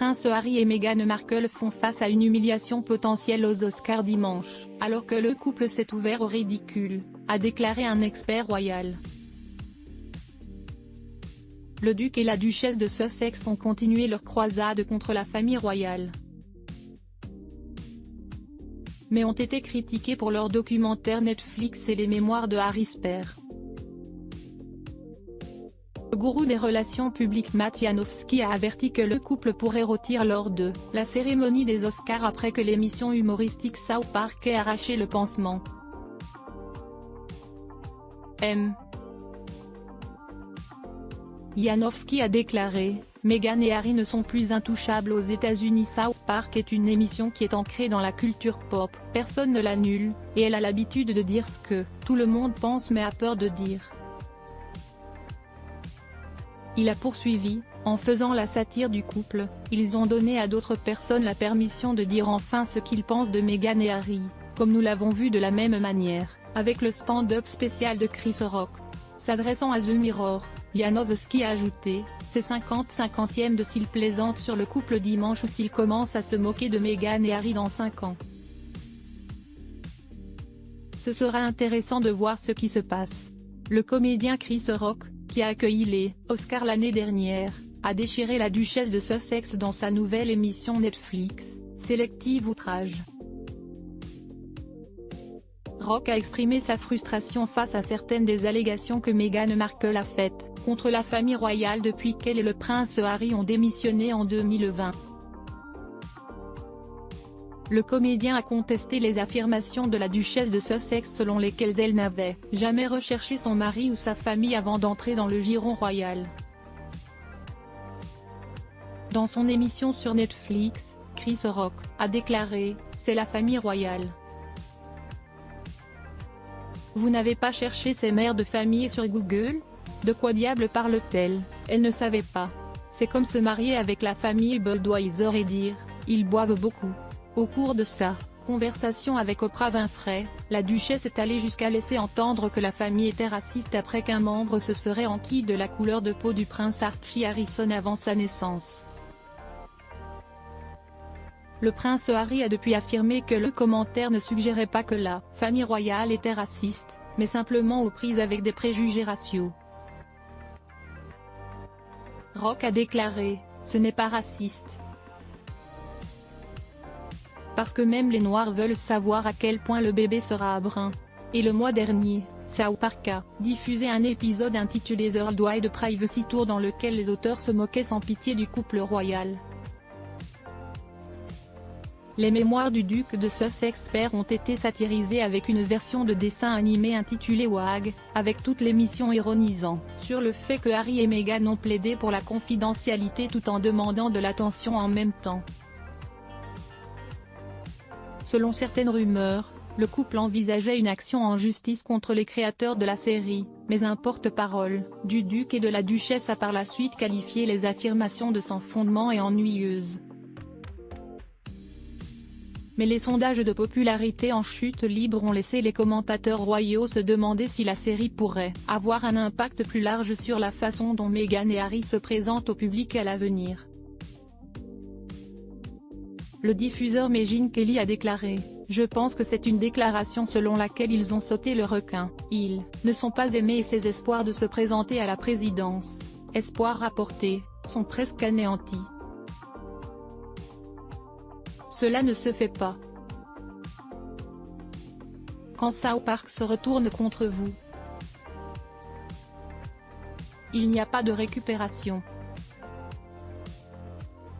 prince Harry et Meghan Markle font face à une humiliation potentielle aux Oscars dimanche, alors que le couple s'est ouvert au ridicule, a déclaré un expert royal. Le duc et la duchesse de Sussex ont continué leur croisade contre la famille royale, mais ont été critiqués pour leur documentaire Netflix et les mémoires de Harry's père. Le gourou des relations publiques Matt Janowski a averti que le couple pourrait rôtir lors de la cérémonie des Oscars après que l'émission humoristique South Park ait arraché le pansement. Janowski a déclaré: Meghan et Harry ne sont plus intouchables aux États-Unis. South Park est une émission qui est ancrée dans la culture pop, personne ne l'annule, et elle a l'habitude de dire ce que tout le monde pense mais a peur de dire. Il a poursuivi, en faisant la satire du couple, ils ont donné à d'autres personnes la permission de dire enfin ce qu'ils pensent de Meghan et Harry, comme nous l'avons vu de la même manière, avec le stand-up spécial de Chris Rock. S'adressant à The Mirror, Janowski a ajouté: c'est 50-50e de s'il plaisante sur le couple dimanche ou s'il commence à se moquer de Meghan et Harry dans 5 ans. Ce sera intéressant de voir ce qui se passe. Le comédien Chris Rock, qui a accueilli les Oscars l'année dernière, a déchiré la duchesse de Sussex dans sa nouvelle émission Netflix, Selective Outrage. Rock a exprimé sa frustration face à certaines des allégations que Meghan Markle a faites contre la famille royale depuis qu'elle et le prince Harry ont démissionné en 2020. Le comédien a contesté les affirmations de la duchesse de Sussex selon lesquelles elle n'avait jamais recherché son mari ou sa famille avant d'entrer dans le giron royal. Dans son émission sur Netflix, Chris Rock a déclaré: c'est la famille royale. Vous n'avez pas cherché ces mères de famille sur Google? De quoi diable parle-t-elle? Elle ne savait pas. C'est comme se marier avec la famille Budweiser et dire: ils boivent beaucoup. Au cours de sa conversation avec Oprah Winfrey, la duchesse est allée jusqu'à laisser entendre que la famille était raciste après qu'un membre se serait enquis de la couleur de peau du prince Archie Harrison avant sa naissance. Le prince Harry a depuis affirmé que le commentaire ne suggérait pas que la famille royale était raciste, mais simplement aux prises avec des préjugés raciaux. Rock a déclaré: ce n'est pas raciste. Parce que même les Noirs veulent savoir à quel point le bébé sera brun. Et le mois dernier, South Park a diffusé un épisode intitulé The Worldwide Privacy Tour dans lequel les auteurs se moquaient sans pitié du couple royal. Les mémoires du duc de Sussex père ont été satirisées avec une version de dessin animé intitulée WAG, avec toute l'émission ironisant sur le fait que Harry et Meghan ont plaidé pour la confidentialité tout en demandant de l'attention en même temps. Selon certaines rumeurs, le couple envisageait une action en justice contre les créateurs de la série, mais un porte-parole du duc et de la duchesse a par la suite qualifié les affirmations de sans fondement et ennuyeuses. Mais les sondages de popularité en chute libre ont laissé les commentateurs royaux se demander si la série pourrait avoir un impact plus large sur la façon dont Meghan et Harry se présentent au public à l'avenir. Le diffuseur Megyn Kelly a déclaré: je pense que c'est une déclaration selon laquelle ils ont sauté le requin, ils ne sont pas aimés et ses espoirs de se présenter à la présidence, espoirs rapportés, sont presque anéantis. Cela ne se fait pas. Quand South Park se retourne contre vous, il n'y a pas de récupération.